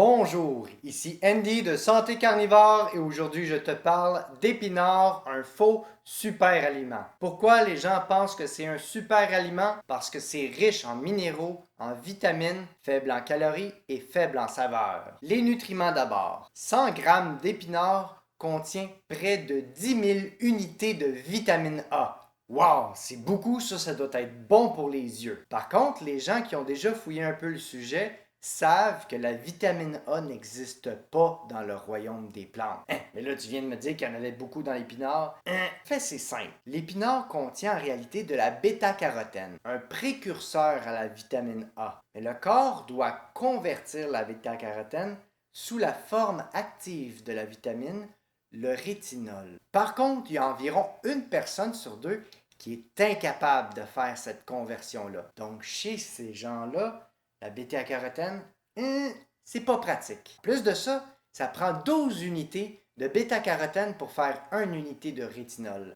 Bonjour, ici Andy de Santé Carnivore et aujourd'hui je te parle d'épinards, un faux super aliment. Pourquoi les gens pensent que c'est un super aliment? Parce que c'est riche en minéraux, en vitamines, faible en calories et faible en saveur. Les nutriments d'abord. 100 g d'épinards contient près de 10 000 unités de vitamine A. Wow, c'est beaucoup, ça doit être bon pour les yeux. Par contre, les gens qui ont déjà fouillé un peu le sujet savent que la vitamine A n'existe pas dans le royaume des plantes. Mais là, tu viens de me dire qu'il y en avait beaucoup dans l'épinard. Fait, c'est simple. L'épinard contient en réalité de la bêta-carotène, un précurseur à la vitamine A. Mais le corps doit convertir la bêta-carotène sous la forme active de la vitamine, le rétinol. Par contre, il y a environ une personne sur deux qui est incapable de faire cette conversion-là. Donc, chez ces gens-là, la bêta-carotène, c'est pas pratique. Plus de ça, ça prend 12 unités de bêta-carotène pour faire 1 unité de rétinol.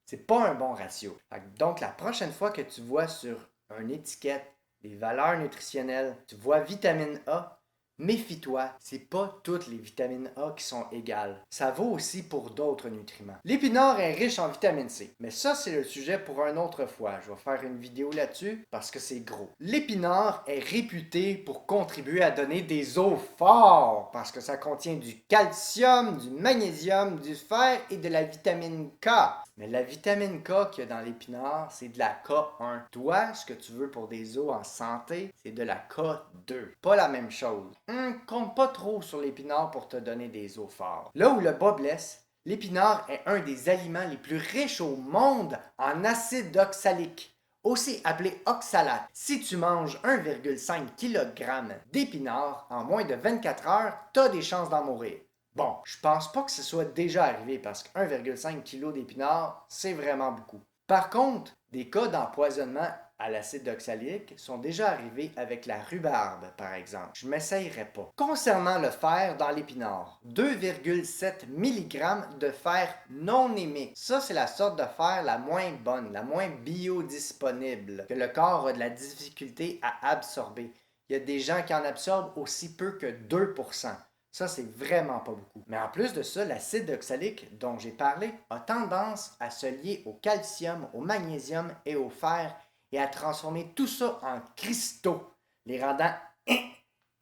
C'est pas un bon ratio. Donc, la prochaine fois que tu vois sur une étiquette des valeurs nutritionnelles, tu vois vitamine A, méfie-toi, c'est pas toutes les vitamines A qui sont égales. Ça vaut aussi pour d'autres nutriments. L'épinard est riche en vitamine C, mais ça c'est le sujet pour une autre fois. Je vais faire une vidéo là-dessus parce que c'est gros. L'épinard est réputé pour contribuer à donner des os forts parce que ça contient du calcium, du magnésium, du fer et de la vitamine K. Mais la vitamine K qu'il y a dans l'épinard, c'est de la K1. Toi, ce que tu veux pour des os en santé, c'est de la K2. Pas la même chose. Compte pas trop sur l'épinard pour te donner des os forts. Là où le bas blesse, l'épinard est un des aliments les plus riches au monde en acide oxalique, aussi appelé oxalate. Si tu manges 1,5 kg d'épinards en moins de 24 heures, t'as des chances d'en mourir. Bon, je pense pas que ce soit déjà arrivé parce que 1,5 kg d'épinards, c'est vraiment beaucoup. Par contre, des cas d'empoisonnement à l'acide oxalique sont déjà arrivés avec la rhubarbe, par exemple. Je m'essayerai pas. Concernant le fer dans l'épinard, 2,7 mg de fer non aimé. Ça, c'est la sorte de fer la moins bonne, la moins biodisponible, que le corps a de la difficulté à absorber. Il y a des gens qui en absorbent aussi peu que 2%. Ça, c'est vraiment pas beaucoup. Mais en plus de ça, l'acide oxalique dont j'ai parlé a tendance à se lier au calcium, au magnésium et au fer et à transformer tout ça en cristaux, les rendant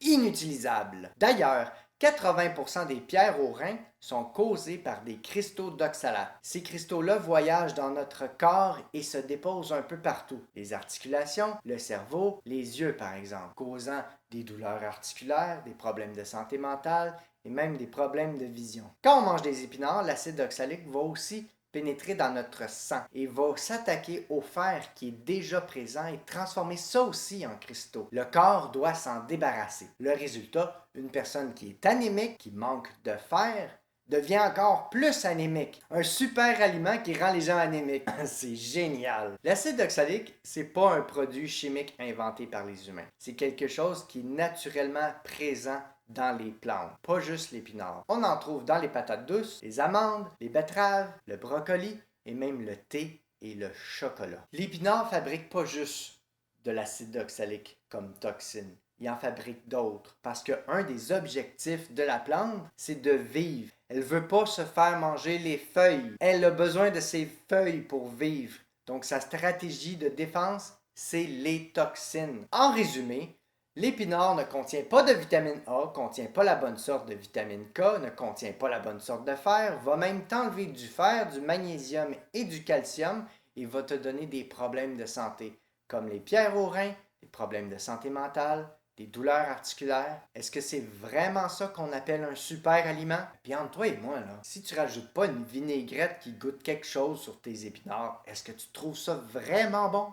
inutilisables. D'ailleurs, 80% des pierres aux reins sont causées par des cristaux d'oxalate. Ces cristaux-là voyagent dans notre corps et se déposent un peu partout. Les articulations, le cerveau, les yeux par exemple, causant des douleurs articulaires, des problèmes de santé mentale et même des problèmes de vision. Quand on mange des épinards, l'acide oxalique va aussi pénétrer dans notre sang et va s'attaquer au fer qui est déjà présent et transformer ça aussi en cristaux. Le corps doit s'en débarrasser. Le résultat, une personne qui est anémique, qui manque de fer, devient encore plus anémique. Un super aliment qui rend les gens anémiques. C'est génial! L'acide oxalique, c'est pas un produit chimique inventé par les humains. C'est quelque chose qui est naturellement présent dans les plantes, pas juste l'épinard. On en trouve dans les patates douces, les amandes, les betteraves, le brocoli et même le thé et le chocolat. L'épinard fabrique pas juste de l'acide oxalique comme toxine. Il en fabrique d'autres parce qu'un des objectifs de la plante, c'est de vivre. Elle veut pas se faire manger les feuilles. Elle a besoin de ses feuilles pour vivre. Donc sa stratégie de défense, c'est les toxines. En résumé, l'épinard ne contient pas de vitamine A, contient pas la bonne sorte de vitamine K, ne contient pas la bonne sorte de fer, va même t'enlever du fer, du magnésium et du calcium et va te donner des problèmes de santé, comme les pierres aux reins, des problèmes de santé mentale, des douleurs articulaires. Est-ce que c'est vraiment ça qu'on appelle un super aliment? Puis entre toi et moi, là, si tu rajoutes pas une vinaigrette qui goûte quelque chose sur tes épinards, est-ce que tu trouves ça vraiment bon?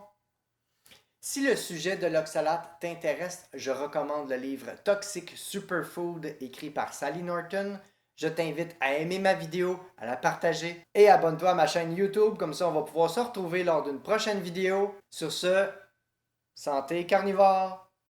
Si le sujet de l'oxalate t'intéresse, je recommande le livre Toxic Superfood écrit par Sally Norton. Je t'invite à aimer ma vidéo, à la partager et abonne-toi à ma chaîne YouTube, comme ça on va pouvoir se retrouver lors d'une prochaine vidéo. Sur ce, santé carnivore!